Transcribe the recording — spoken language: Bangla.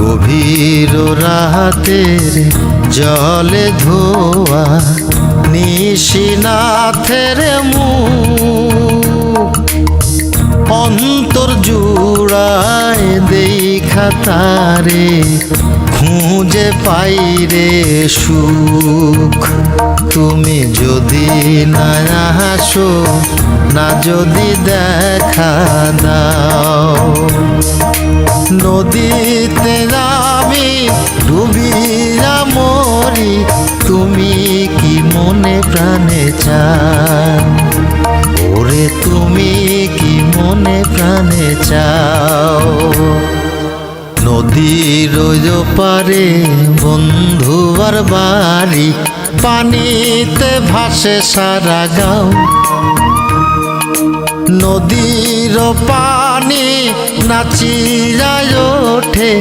গভীর রাতের জলে ধোয়া নিশিনাথের মুখ অন্তর জুড়ায় দেখা তারে খুঁজে পাই রে সুখ। তুমি যদি না আসো, না যদি দেখা দাও, নদীতে আমি ডুবিয়া মরি, তুমি কি মনে প্রাণে চাও? ওরে তুমি কি মনে প্রাণে চাও? নদীর পারে বন্ধুয়ার বাড়ি, পানিতে ভাসে সারা গাঁও। নদীর পানি নাচিয়া ওঠে